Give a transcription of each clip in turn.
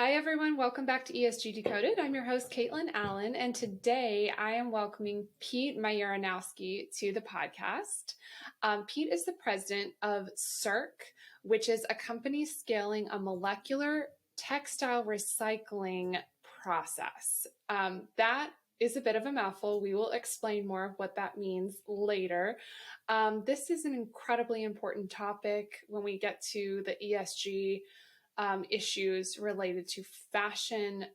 Hi, everyone. Welcome back to ESG Decoded. I'm your host, Kaitlyn Allen, and today I am welcoming Peter Majeranowski to the podcast. Pete is the president of Circ, which is a company scaling a molecular textile recycling process. That is a bit of a mouthful. We will explain more of what that means later. This is an incredibly important topic when we get to the ESG issues related to fashion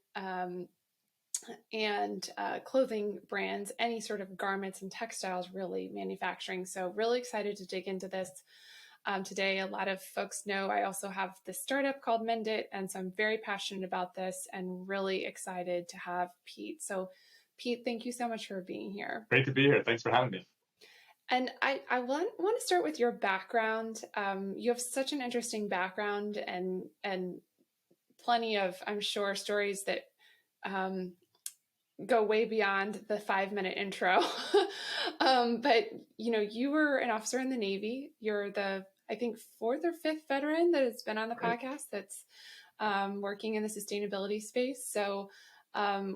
and clothing brands, any sort of garments and textiles, really manufacturing. So really excited to dig into this today. A lot of folks know I also have this startup called Mend It, and so I'm very passionate about this and really excited to have Pete. So Pete, thank you so much for being here. Great to be here. Thanks for having me. And I want to start with your background. You have such an interesting background and plenty of, I'm sure, stories that go way beyond the 5-minute intro. But, you were an officer in the Navy. You're the, I think, 4th or 5th veteran that has been on the podcast that's working in the sustainability space. So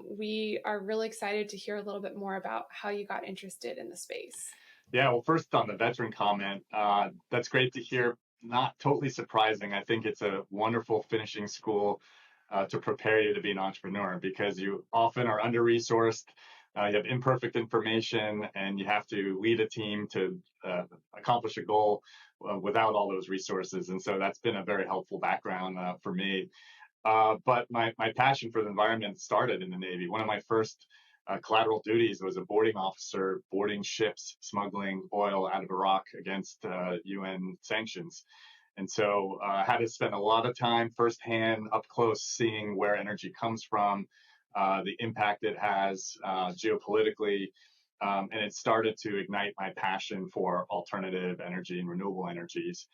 we are really excited to hear a little bit more about how you got interested in the space. Yeah, well, first on the veteran comment, that's great to hear. Not totally surprising. I think it's a wonderful finishing school to prepare you to be an entrepreneur because you often are under-resourced, you have imperfect information, and you have to lead a team to accomplish a goal without all those resources. And so that's been a very helpful background for me. But my passion for the environment started in the Navy. One of my first collateral duties was a boarding officer boarding ships smuggling oil out of Iraq against UN sanctions. And so I had to spend a lot of time firsthand, up close, seeing where energy comes from, the impact it has geopolitically, and it started to ignite my passion for alternative energy and renewable energies.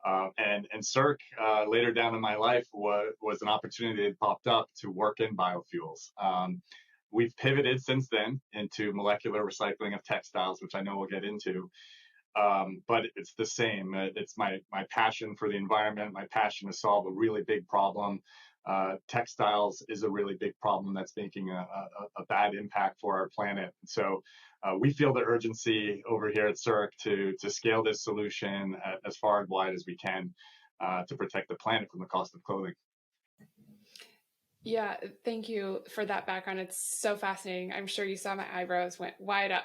And Circ, later down in my life, was an opportunity that popped up to work in biofuels. We've pivoted since then into molecular recycling of textiles, which I know we'll get into. But it's the same. It's my passion for the environment, my passion to solve a really big problem. Textiles is a really big problem that's making a bad impact for our planet. So we feel the urgency over here at Circ to scale this solution as far and wide as we can to protect the planet from the cost of clothing. Yeah, thank you for that background. It's so fascinating. I'm sure you saw my eyebrows went right up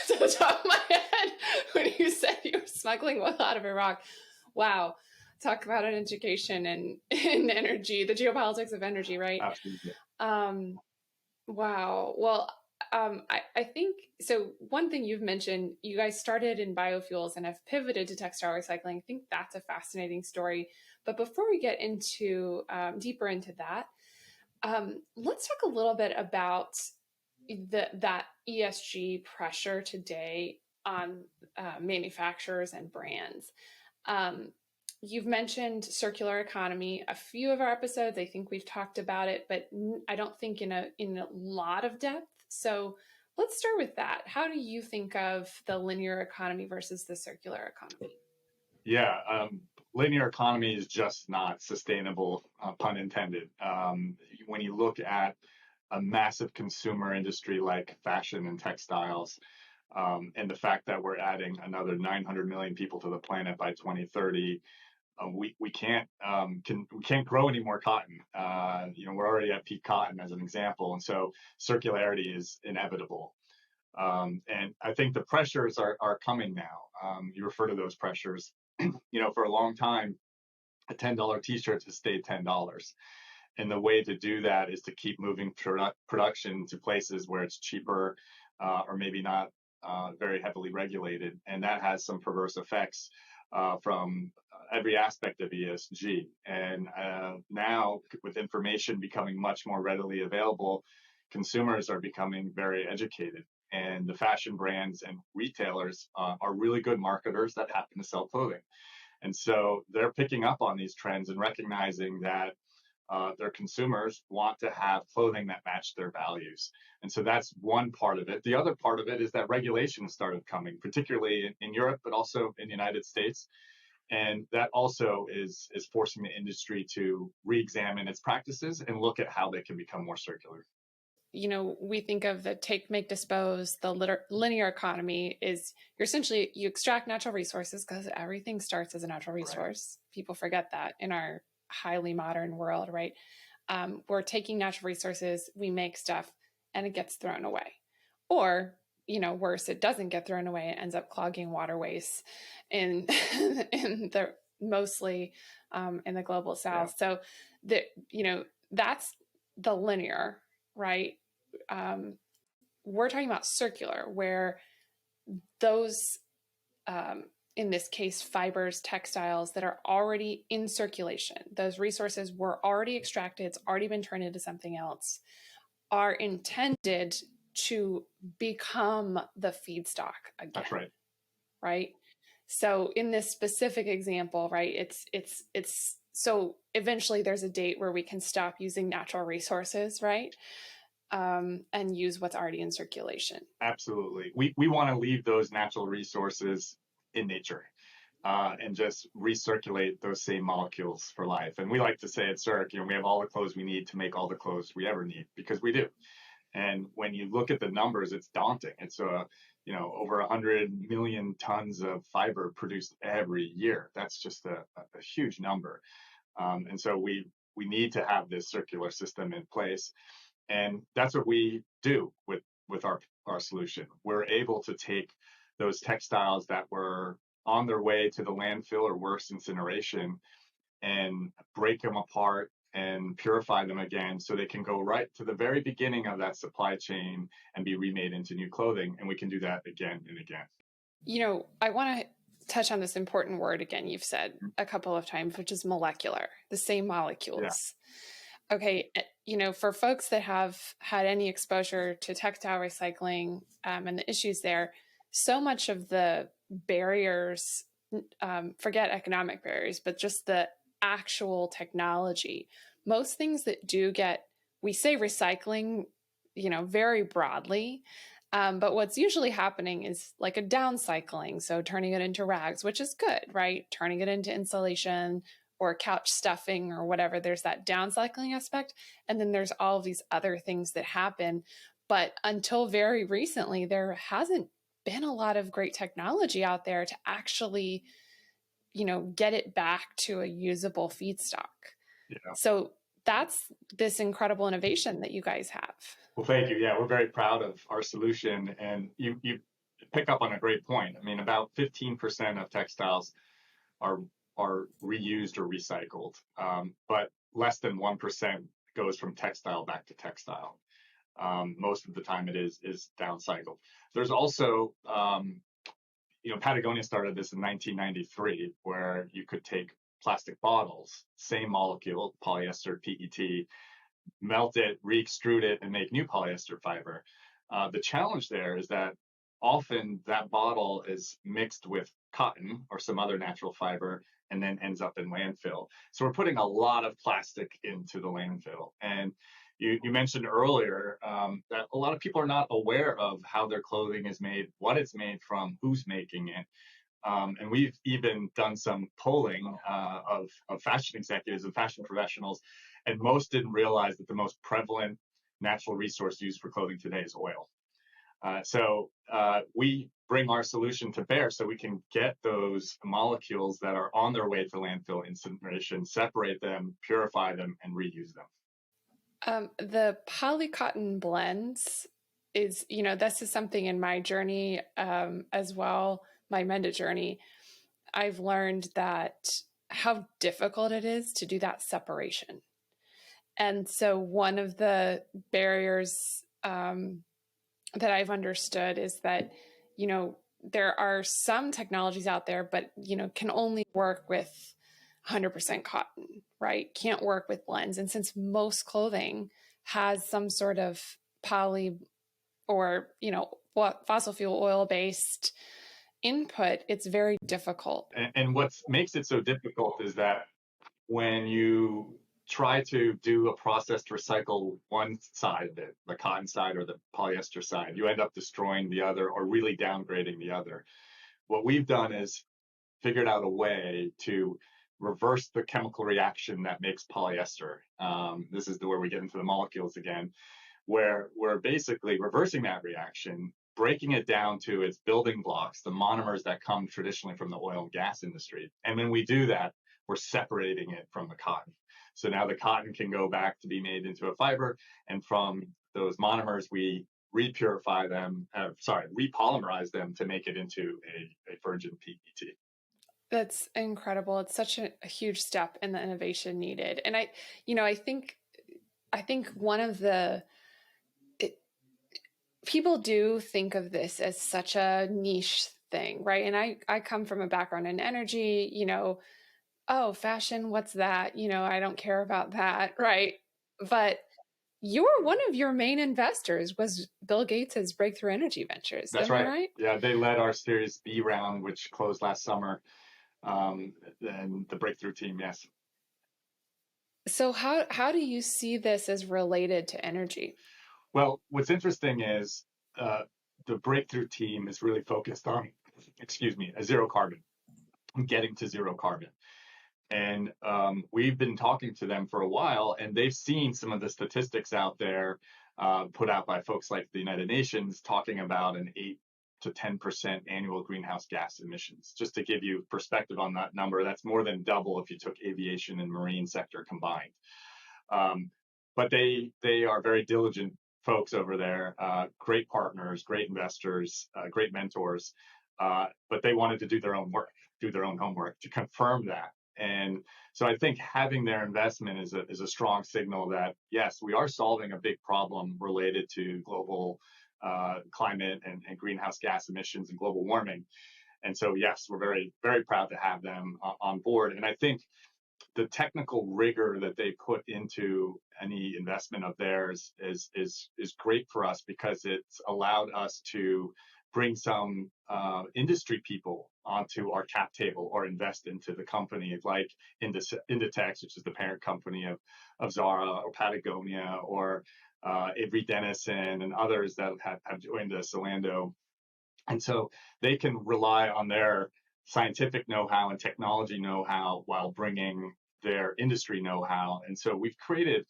to the top of my head when you said you were smuggling oil out of Iraq. Wow. Talk about an education in energy, the geopolitics of energy, right? Absolutely. Wow. Well, I think, so one thing you've mentioned, you guys started in biofuels and have pivoted to textile recycling. I think that's a fascinating story. But before we get into deeper into that, let's talk a little bit about that ESG pressure today on manufacturers and brands. You've mentioned circular economy. A few of our episodes, I think we've talked about it, but I don't think in a lot of depth. So let's start with that. How do you think of the linear economy versus the circular economy? Yeah, linear economy is just not sustainable, pun intended. When you look at a massive consumer industry like fashion and textiles, and the fact that we're adding another 900 million people to the planet by 2030, we can't grow any more cotton. We're already at peak cotton as an example, and so circularity is inevitable. And I think the pressures are coming now. You refer to those pressures. For a long time, a $10 t-shirt has stayed $10. And the way to do that is to keep moving production to places where it's cheaper or maybe not very heavily regulated. And that has some perverse effects from every aspect of ESG. And now, with information becoming much more readily available, consumers are becoming very educated. And the fashion brands and retailers are really good marketers that happen to sell clothing. And so they're picking up on these trends and recognizing that their consumers want to have clothing that match their values. And so that's one part of it. The other part of it is that regulation started coming, particularly in Europe, but also in the United States. And that also is forcing the industry to re-examine its practices and look at how they can become more circular. We think of the take, make, dispose, the linear economy is you extract natural resources because everything starts as a natural resource. Right. People forget that in our highly modern world, right? We're taking natural resources, we make stuff, and it gets thrown away. Or, worse, it doesn't get thrown away. It ends up clogging waterways in the mostly in the global south. Yeah. So that's the linear, right? We're talking about circular, where those, in this case, fibers, textiles that are already in circulation, those resources were already extracted, it's already been turned into something else, are intended to become the feedstock again. That's right. Right. So in this specific example, right, it's so eventually there's a date where we can stop using natural resources, right? And use what's already in circulation. Absolutely. We want to leave those natural resources in nature and just recirculate those same molecules for life. And we like to say at Circ, we have all the clothes we need to make all the clothes we ever need, because we do. And when you look at the numbers, it's daunting. It's over 100 million tons of fiber produced every year. That's just a huge number. And so we need to have this circular system in place. And that's what we do with our solution. We're able to take those textiles that were on their way to the landfill or worse, incineration, and break them apart and purify them again so they can go right to the very beginning of that supply chain and be remade into new clothing. And we can do that again and again. I want to touch on this important word again you've said a couple of times, which is molecular, the same molecules. Yeah. Okay, for folks that have had any exposure to textile recycling and the issues there, so much of the barriers, forget economic barriers, but just the actual technology, most things that we say recycling, very broadly, but what's usually happening is like a downcycling. So turning it into rags, which is good, right? Turning it into insulation or couch stuffing or whatever. There's that downcycling aspect. And then there's all of these other things that happen. But until very recently, there hasn't been a lot of great technology out there to actually, get it back to a usable feedstock. Yeah. So that's this incredible innovation that you guys have. Well, thank you. Yeah, we're very proud of our solution. And you pick up on a great point. I mean, about 15% of textiles are reused or recycled, but less than 1% goes from textile back to textile. Most of the time it is downcycled. There's also, Patagonia started this in 1993, where you could take plastic bottles, same molecule, polyester, PET, melt it, re-extrude it, and make new polyester fiber. The challenge there is that often that bottle is mixed with cotton or some other natural fiber and then ends up in landfill. So we're putting a lot of plastic into the landfill. And you mentioned earlier that a lot of people are not aware of how their clothing is made, what it's made from, who's making it. And we've even done some polling of fashion executives and fashion professionals, and most didn't realize that the most prevalent natural resource used for clothing today is oil. So we bring our solution to bear so we can get those molecules that are on their way to landfill incineration, separate them, purify them, and reuse them. The polycotton blends is, this is something in my journey as well, my Menda journey. I've learned that how difficult it is to do that separation. And so one of the barriers that I've understood is that, there are some technologies out there, but, can only work with 100% cotton, right? Can't work with blends. And since most clothing has some sort of poly or, fossil fuel oil based input, it's very difficult. And what makes it so difficult is that when you try to do a process to recycle one side of it, the cotton side or the polyester side, you end up destroying the other or really downgrading the other. What we've done is figured out a way to reverse the chemical reaction that makes polyester. This is where we get into the molecules again, where we're basically reversing that reaction, breaking it down to its building blocks, the monomers that come traditionally from the oil and gas industry. And when we do that, we're separating it from the cotton. So now the cotton can go back to be made into a fiber, and from those monomers, we repurify them, repolymerize them to make it into a virgin PET. That's incredible. It's such a huge step in the innovation needed. And I think one of people do think of this as such a niche thing, right? And I come from a background in energy, oh, fashion, what's that? I don't care about that, right? But one of your main investors was Bill Gates's Breakthrough Energy Ventures. That's Am I right. right? Yeah, they led our Series B round, which closed last summer. And the Breakthrough team, yes. So how do you see this as related to energy? Well, what's interesting is the Breakthrough team is really focused on, a zero carbon, getting to zero carbon. And we've been talking to them for a while, and they've seen some of the statistics out there put out by folks like the United Nations talking about an 8 to 10% annual greenhouse gas emissions. Just to give you perspective on that number, that's more than double if you took aviation and marine sector combined. But they are very diligent folks over there, great partners, great investors, great mentors. But they wanted to do their own work, do their own homework to confirm that. And so I think having their investment is a strong signal that, yes, we are solving a big problem related to global climate and greenhouse gas emissions and global warming. And so, yes, we're very, very proud to have them on board. And I think the technical rigor that they put into any investment of theirs is great for us, because it's allowed us to bring some industry people onto our cap table or invest into the company, like Inditex, which is the parent company of Zara or Patagonia, or Avery Dennison and others that have joined us, Zalando. And so they can rely on their scientific know-how and technology know-how while bringing their industry know-how. And so we've created,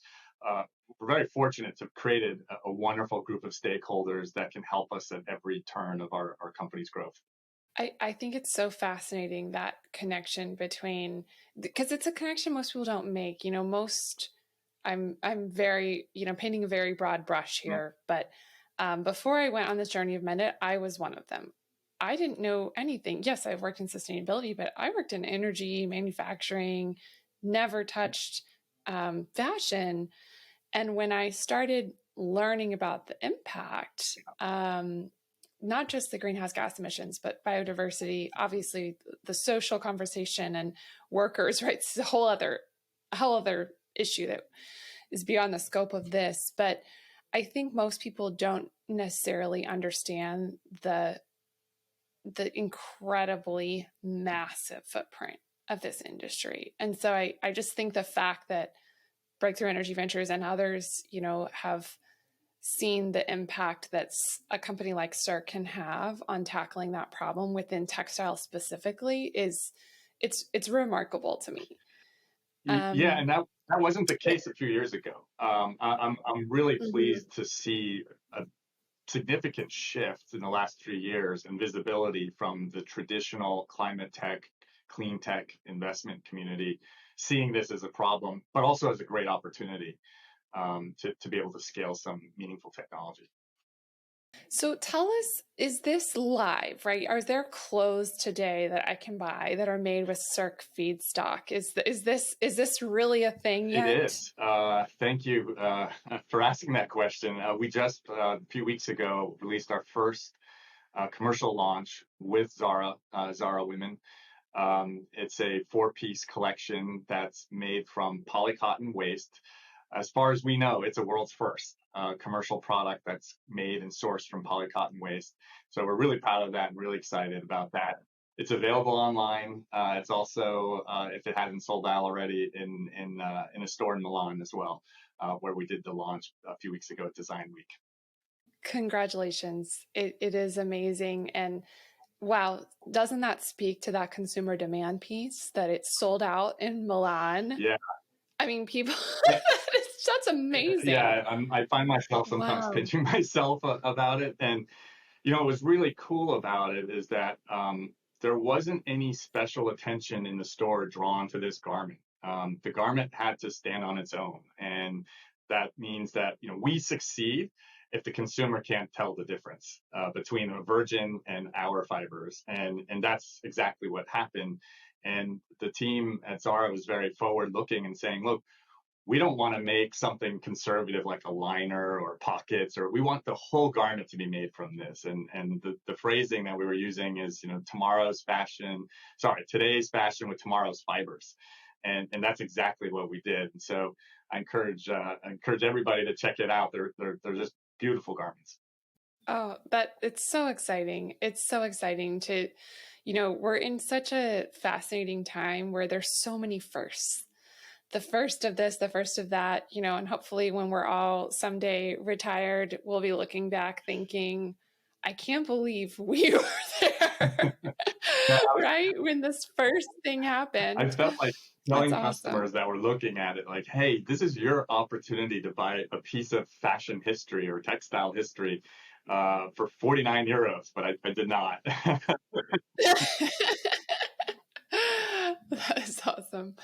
we're very fortunate to have created a wonderful group of stakeholders that can help us at every turn of our company's growth. I think it's so fascinating, that connection between, because it's a connection most people don't make. I'm very, painting a very broad brush here, but before I went on this journey of Mendit, I was one of them. I didn't know anything. Yes, I've worked in sustainability, but I worked in energy, manufacturing, never touched fashion. And when I started learning about the impact, not just the greenhouse gas emissions, but biodiversity, obviously the social conversation and workers' rights, is a whole other issue that is beyond the scope of this. But I think most people don't necessarily understand the incredibly massive footprint of this industry. And so I just think the fact that Breakthrough Energy Ventures and others, have seen the impact that a company like Circ can have on tackling that problem within textiles specifically it's remarkable to me. Yeah, and that wasn't the case a few years ago. I'm really pleased to see a significant shift in the last 3 years in visibility from the traditional climate tech, clean tech investment community, seeing this as a problem, but also as a great opportunity to be able to scale some meaningful technology. So tell us, is this live, right? Are there clothes today that I can buy that are made with Circ feedstock? Is this really a thing yet? It is. Thank you for asking that question. We just a few weeks ago released our first commercial launch with Zara Women. It's a 4-piece collection that's made from polycotton waste. As far as we know, it's a world's first commercial product that's made and sourced from polycotton waste. So we're really proud of that and really excited about that. It's available online. It's also, if it hasn't sold out already, in a store in Milan as well, where we did the launch a few weeks ago at Design Week. Congratulations. It is amazing. And Wow. Doesn't that speak to that consumer demand piece that it's sold out in Milan? Yeah. I mean, people, Yeah. that's amazing. Yeah, I find myself sometimes Wow. pinching myself about it. And, what was really cool about it is that there wasn't any special attention in the store drawn to this garment. The garment had to stand on its own. And that means that, we succeed if the consumer can't tell the difference between a virgin and our fibers. And that's exactly what happened. And the team at Zara was very forward looking and saying, look, we don't want to make something conservative like a liner or pockets, or we want the whole garment to be made from this. And the phrasing that we were using is, today's fashion with tomorrow's fibers. And that's exactly what we did. And so I encourage everybody to check it out. They're just beautiful garments. Oh, that it's so exciting. It's so exciting to, we're in such a fascinating time where there's so many firsts. The first of this, the first of that, and hopefully when we're all someday retired, we'll be looking back thinking, I can't believe we were there, Yeah, right? When this first thing I happened. felt like That's telling awesome. customers that were looking at it like, hey, this is your opportunity to buy a piece of fashion history or textile history for 49 euros, but I did not. That is awesome.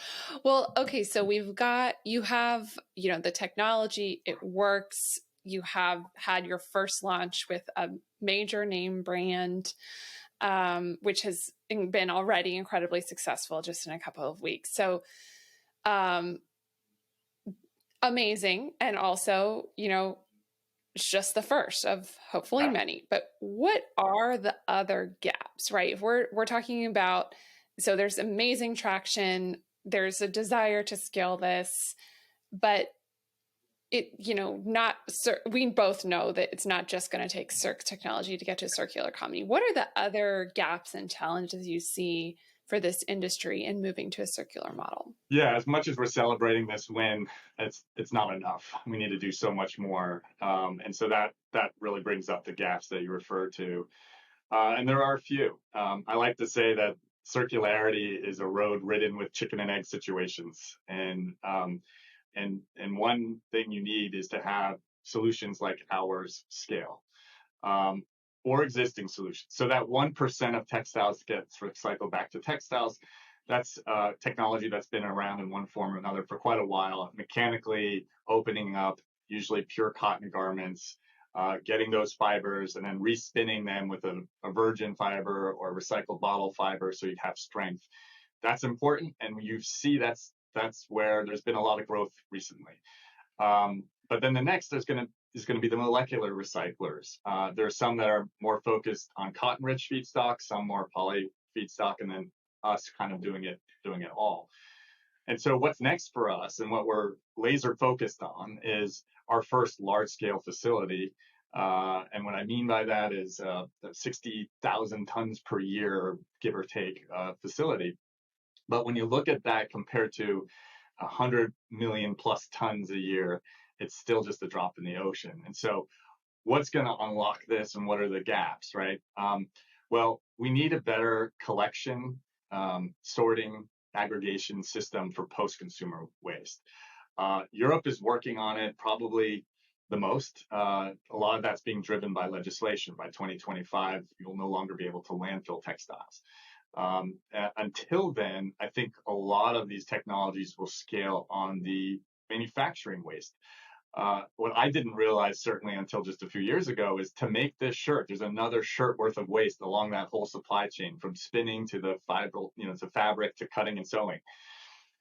Well, okay, so you have, the technology, it works. You have had your first launch with a major name brand, which has been already incredibly successful just in a couple of weeks. So, um, amazing. And also, it's just the first of hopefully many. But what are the other gaps, right? If we're talking about, so there's amazing traction, there's a desire to scale this, but it, not, we both know that it's not just going to take Circ technology to get to circular economy. What are the other gaps and challenges you see for this industry in moving to a circular model? Yeah, as much as we're celebrating this win, it's not enough. We need to do so much more, and so that really brings up the gaps that you referred to, and there are a few. I like to say that circularity is a road ridden with chicken and egg situations, and one thing you need is to have solutions like ours scale, or existing solutions. So that 1% of textiles gets recycled back to textiles. That's technology that's been around in one form or another for quite a while, mechanically opening up usually pure cotton garments, getting those fibers and then respinning them with a virgin fiber or recycled bottle fiber so you'd have strength. That's important, and you see that's where there's been a lot of growth recently. But then the next is going to be the molecular recyclers. There are some that are more focused on cotton-rich feedstock, some more poly feedstock, and then us kind of doing it all. And so what's next for us and what we're laser focused on is our first large-scale facility. And what I mean by that is 60,000 tons per year, give or take, facility. But when you look at that compared to 100 million plus tons a year, it's still just a drop in the ocean. And so, what's going to unlock this, and what are the gaps, right? Well, we need a better collection, sorting, aggregation system for post-consumer waste. Europe is working on it probably the most. A lot of that's being driven by legislation. By 2025, you'll no longer be able to landfill textiles. Until then, I think a lot of these technologies will scale on the manufacturing waste. What I didn't realize, certainly until just a few years ago, is to make this shirt, there's another shirt worth of waste along that whole supply chain, from spinning to the fiber, to fabric to cutting and sewing.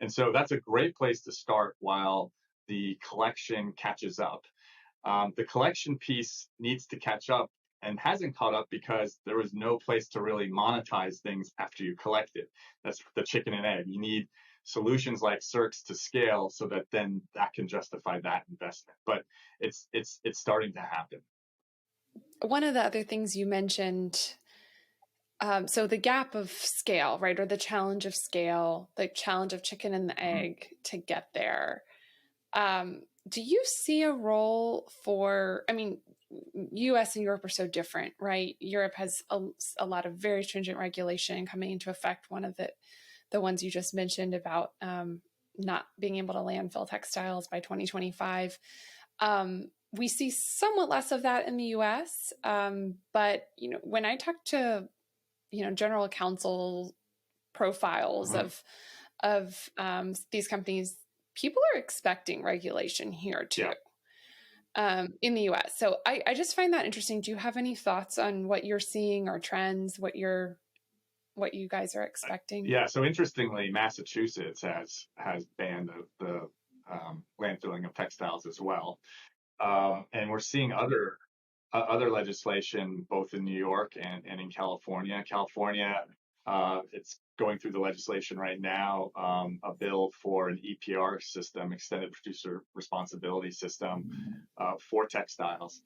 And so that's a great place to start while the collection catches up. The collection piece needs to catch up and hasn't caught up because there was no place to really monetize things after you collect it. That's the chicken and egg. You need solutions like Circs to scale so that then that can justify that investment. But it's starting to happen. One of the other things you mentioned, so the gap of scale, right, or the challenge of scale, the challenge of chicken and the egg to get there. Do you see a role for, I mean, US and Europe are so different, right? Europe has a lot of very stringent regulation coming into effect. One of the ones you just mentioned about not being able to landfill textiles by 2025. We see somewhat less of that in the US. But, when I talk to, general counsel profiles of these companies, people are expecting regulation here too. In the US. So I just find that interesting. Do you have any thoughts on what you're seeing or trends, what you guys are expecting? Yeah. So interestingly, Massachusetts has banned the landfilling of textiles as well. And we're seeing other legislation both in New York and in California. California, it's going through the legislation right now, a bill for an EPR system, extended producer responsibility system, for textiles.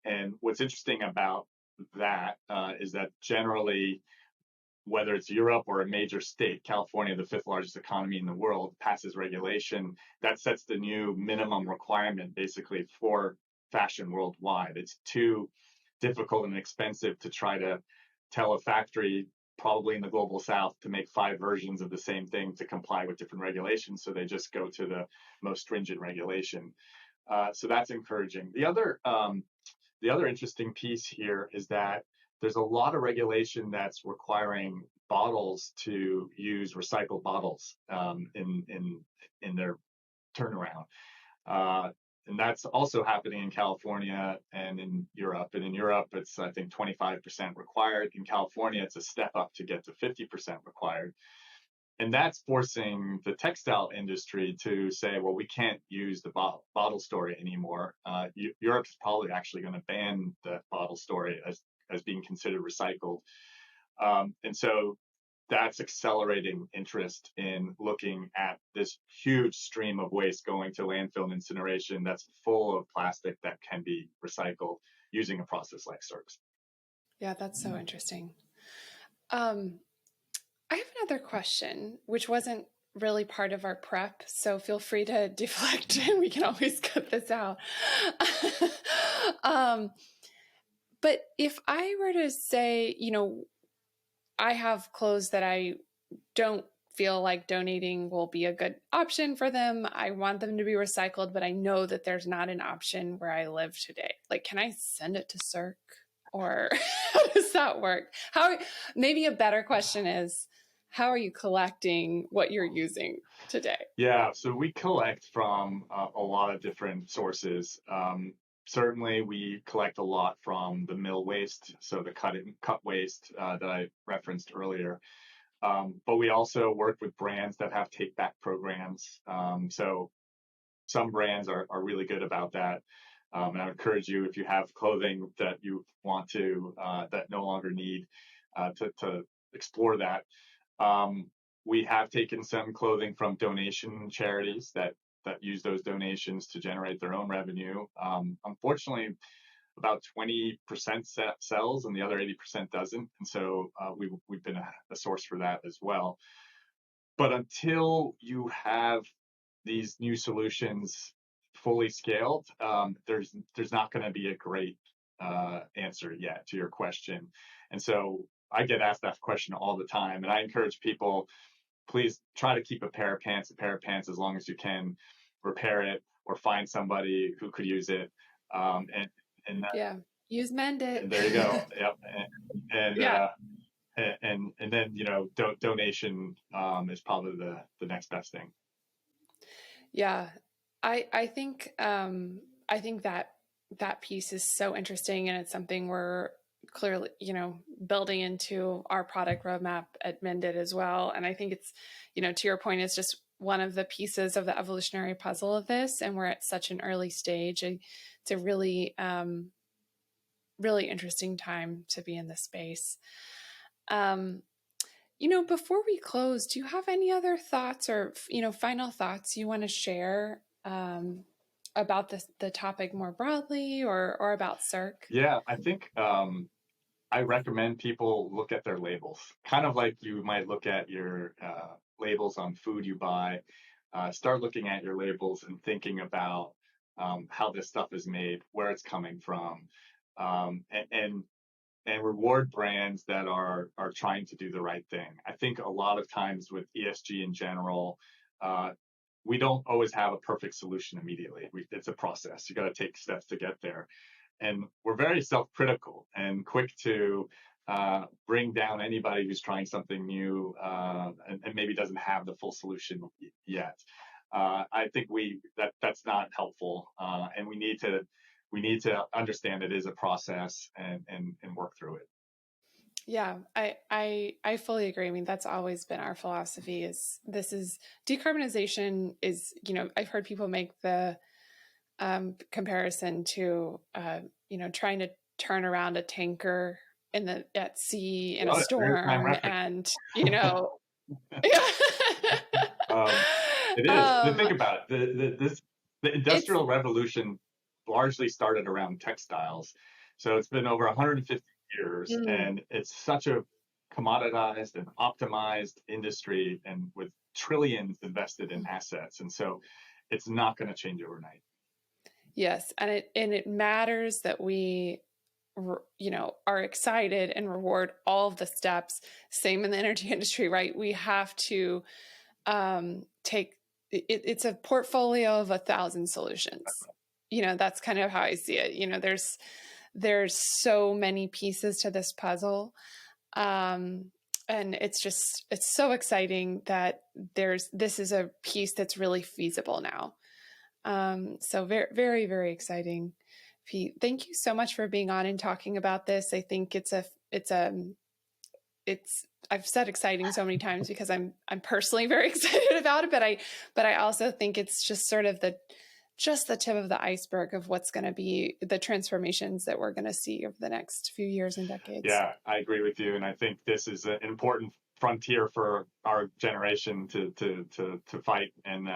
And what's interesting about that is that generally, whether it's Europe or a major state, California, the 5th largest economy in the world, passes regulation that sets the new minimum requirement basically for fashion worldwide. It's too difficult and expensive to try to tell a factory, probably in the global south, to make 5 versions of the same thing to comply with different regulations. So they just go to the most stringent regulation. So that's encouraging. The other interesting piece here is that there's a lot of regulation that's requiring bottles to use recycled bottles in their turnaround. And that's also happening in California and in Europe. And in Europe, it's, I think, 25% required. In California, it's a step up to get to 50% required. And that's forcing the textile industry to say, well, we can't use the bottle story anymore. Europe's probably actually going to ban the bottle story as being considered recycled. And so that's accelerating interest in looking at this huge stream of waste going to landfill and incineration that's full of plastic that can be recycled using a process like Circ's. Yeah, that's so interesting. I have another question, which wasn't really part of our prep, so feel free to deflect and we can always cut this out. But if I were to say, I have clothes that I don't feel like donating will be a good option for them. I want them to be recycled, but I know that there's not an option where I live today. Like, can I send it to Circ? Or how does that work? Maybe a better question is, how are you collecting what you're using today? Yeah, so we collect from a lot of different sources. Certainly, we collect a lot from the mill waste, so the cut waste that I referenced earlier. But we also work with brands that have take-back programs. So some brands are really good about that. And I would encourage you, if you have clothing that you want to, that no longer need, to explore that. We have taken some clothing from donation charities that use those donations to generate their own revenue. Unfortunately, about 20% sells and the other 80% doesn't. And so we've been a source for that as well. But until you have these new solutions fully scaled, there's not going to be a great answer yet to your question. And so I get asked that question all the time, and I encourage people, please try to keep a pair of pants as long as you can, repair it or find somebody who could use it. Yeah, use Mendit. There you go. Yep. And yeah. And then donation is probably the next best thing. Yeah, I think that piece is so interesting, and it's something we're clearly building into our product roadmap at Mendit as well. And I think it's to your point, it's just one of the pieces of the evolutionary puzzle of this, and we're at such an early stage. It's a really really interesting time to be in this space. Before we close, do you have any other thoughts or, final thoughts you want to share about the topic more broadly or about Circ? Yeah, I think I recommend people look at their labels, kind of like you might look at your labels on food you buy. Start looking at your labels and thinking about how this stuff is made, where it's coming from. and reward brands that are trying to do the right thing. I think a lot of times with ESG in general, we don't always have a perfect solution immediately. It's a process. You got to take steps to get there, and we're very self-critical and quick to bring down anybody who's trying something new and maybe doesn't have the full solution yet. I think that's not helpful, and we need to understand it is a process and work through it. Yeah, I fully agree. I mean, that's always been our philosophy. Is decarbonization is, I've heard people make the comparison to trying to turn around a tanker at sea in a storm, and it is. Think about it. The Industrial Revolution largely started around textiles, so it's been over 150 years, and it's such a commoditized and optimized industry, and with trillions invested in assets, and so it's not going to change overnight. Yes, and it matters that we are excited and reward all of the steps. Same in the energy industry, right? We have to take it's a portfolio of 1,000 solutions. That's kind of how I see it. There's so many pieces to this puzzle. And it's so exciting that this is a piece that's really feasible now. So very, very, very exciting. Pete, thank you so much for being on and talking about this. I think I've said exciting so many times because I'm personally very excited about it, but I also think it's just sort of the tip of the iceberg of what's going to be the transformations that we're going to see over the next few years and decades. Yeah, I agree with you. And I think this is an important frontier for our generation to fight. And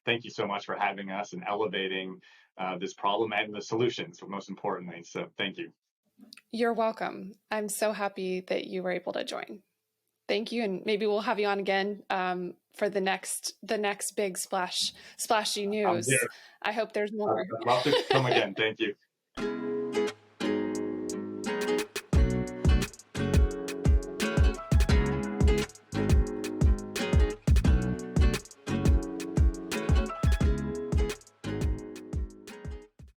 thank you so much for having us and elevating this problem and the solutions, most importantly. So thank you. You're welcome. I'm so happy that you were able to join. Thank you. And maybe we'll have you on again for the next big splashy news. I hope there's more. I'd love to come again. Thank you.